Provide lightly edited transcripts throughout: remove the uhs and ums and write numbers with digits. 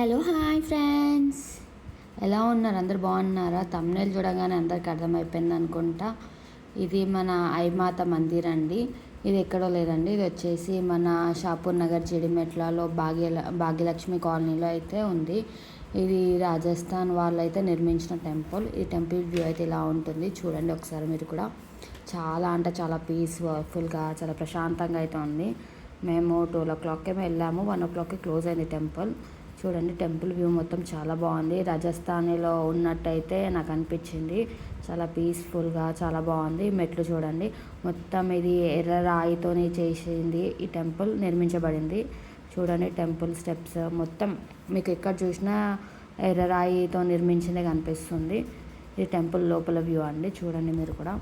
Hello hi friends, ఎలా ఉన్నారు? అందరు బాగున్నారా? తమ్నేల్ చూడగానే అందరికి అర్థమైపోయింది అనుకుంటా. ఇది మన ఐమాత మందిర్ అండి. ఇది ఎక్కడో లేదండి, ఇది వచ్చేసి మన షాపూర్ నగర్ జీడిమెట్లలో భాగ్యలక్ష్మి కాలనీలో అయితే ఉంది. ఇది రాజస్థాన్ వాళ్ళు అయితే నిర్మించిన టెంపుల్. ఈ టెంపుల్ వ్యూ అయితే ఇలా ఉంటుంది, చూడండి ఒకసారి మీరు కూడా. చాలా అంటే చాలా పీస్ఫుల్గా, చాలా ప్రశాంతంగా అయితే ఉంది. మేము 12 వెళ్ళాము, 1 క్లోజ్ అయింది టెంపుల్. చూడండి టెంపుల్ వ్యూ మొత్తం చాలా బాగుంది. రాజస్థానీలో ఉన్నట్టయితే నాకు అనిపించింది. చాలా పీస్ఫుల్గా చాలా బాగుంది. మెట్లు చూడండి, మొత్తం ఇది ఎర్ర రాయితోనే చేసింది. ఈ టెంపుల్ నిర్మించబడింది. చూడండి టెంపుల్ స్టెప్స్ మొత్తం మీకు ఎక్కడ చూసినా ఎర్ర రాయితో నిర్మించిందే కనిపిస్తుంది. ఇది టెంపుల్ లోపల వ్యూ అండి, చూడండి మీరు కూడా.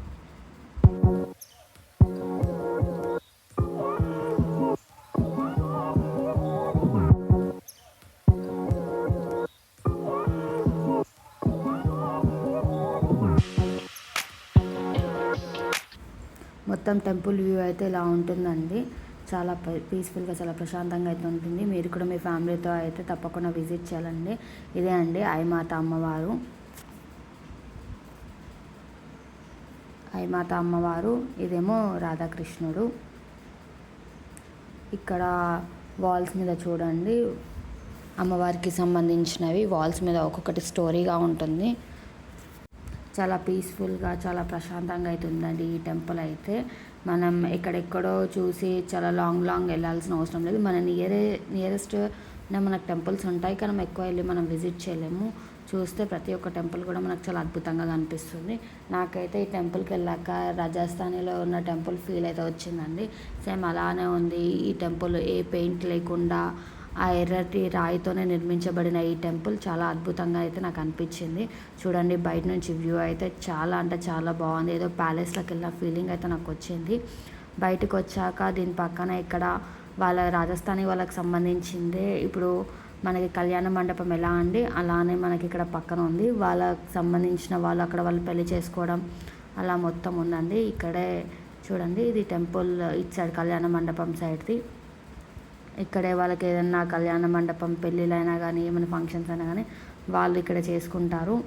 మొత్తం టెంపుల్ వ్యూ అయితే ఇలా ఉంటుందండి. చాలా పీస్ఫుల్గా, చాలా ప్రశాంతంగా అయితే ఉంటుంది. మీరు కూడా మీ ఫ్యామిలీతో అయితే తప్పకుండా విజిట్ చేయాలండి. ఇదే అండి ఐమాత అమ్మవారు. ఐమాత అమ్మవారు, ఇదేమో రాధాకృష్ణుడు. ఇక్కడ వాల్స్ మీద చూడండి అమ్మవారికి సంబంధించినవి. వాల్స్ మీద ఒక్కొక్కటి స్టోరీగా ఉంటుంది. చాలా పీస్ఫుల్గా, చాలా ప్రశాంతంగా అయితే ఉందండి ఈ టెంపుల్ అయితే. మనం ఎక్కడెక్కడో చూసి చాలా లాంగ్ వెళ్ళాల్సిన అవసరం లేదు. మన నియరెస్ట్ మనకు టెంపుల్స్ ఉంటాయి, కానీ మనం ఎక్కువ వెళ్ళి మనం విజిట్ చేయలేము. చూస్తే ప్రతి ఒక్క టెంపుల్ కూడా మనకు చాలా అద్భుతంగా కనిపిస్తుంది. నాకైతే ఈ టెంపుల్కి వెళ్ళాక రాజస్థానీలో ఉన్న టెంపుల్ ఫీల్ అయితే వచ్చిందండి. సేమ్ అలానే ఉంది ఈ టెంపుల్. ఏ పెయింట్ లేకుండా ఆ ఎర్రటి రాయితోనే నిర్మించబడిన ఈ టెంపుల్ చాలా అద్భుతంగా అయితే నాకు అనిపించింది. చూడండి బయట నుంచి వ్యూ అయితే చాలా అంటే చాలా బాగుంది. ఏదో ప్యాలెస్లోకి వెళ్ళిన ఫీలింగ్ అయితే నాకు వచ్చింది. బయటకు వచ్చాక దీని పక్కన ఇక్కడ వాళ్ళ రాజస్థానీ వాళ్ళకి సంబంధించిందే. ఇప్పుడు మనకి కళ్యాణ మండపం ఎలా అండి, అలానే మనకి ఇక్కడ పక్కన ఉంది. వాళ్ళకి సంబంధించిన వాళ్ళు అక్కడ వాళ్ళు పెళ్లి చేసుకోవడం అలా మొత్తం ఉందండి. ఇక్కడే చూడండి, ఇది టెంపుల్ ఇటు సైడ్ కళ్యాణ మండపం సైడ్ది. ఇక్కడే వాళ్ళకి ఏదైనా కళ్యాణ మండపం పెళ్ళిళ్ళైనా కానీ ఏమైనా ఫంక్షన్స్ అయినా కానీ వాళ్ళు ఇక్కడ చేసుకుంటారు.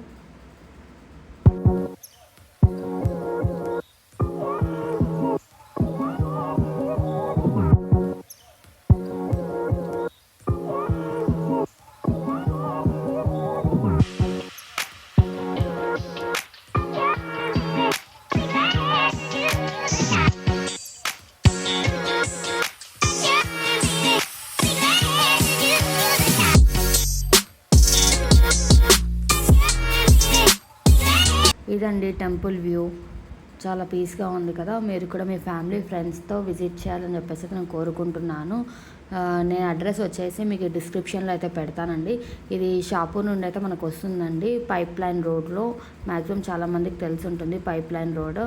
ఇదండి టెంపుల్ వ్యూ. చాలా పీస్గా ఉంది కదా. మీరు కూడా మీ ఫ్యామిలీ ఫ్రెండ్స్తో విజిట్ చేయాలని చెప్పేసి నేను కోరుకుంటున్నాను. నేను అడ్రస్ వచ్చేసి మీకు డిస్క్రిప్షన్లో అయితే పెడతానండి. ఇది షాపూర్ నుండి అయితే మనకు వస్తుందండి, పైప్ లైన్ రోడ్లో. మ్యాక్సిమం చాలామందికి తెలిసి ఉంటుంది పైప్ లైన్ రోడ్.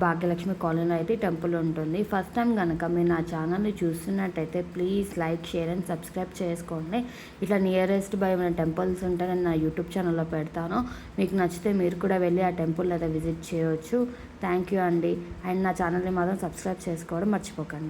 భాగ్యలక్ష్మి కాలనీలో అయితే టెంపుల్ ఉంటుంది. ఫస్ట్ టైం కనుక మీరు నా ఛానల్ని చూస్తున్నట్టయితే please like, share and subscribe చేసుకోండి. ఇట్లా నియరెస్ట్ బై మన టెంపుల్స్ ఉంటే నేను నా యూట్యూబ్ ఛానల్లో పెడతాను. మీకు నచ్చితే మీరు కూడా వెళ్ళి ఆ టెంపుల్ అయితే విజిట్ చేయవచ్చు. థ్యాంక్ యూ అండి. అండ్ నా ఛానల్ని మాత్రం సబ్స్క్రైబ్ చేసుకోవడం మర్చిపోకండి.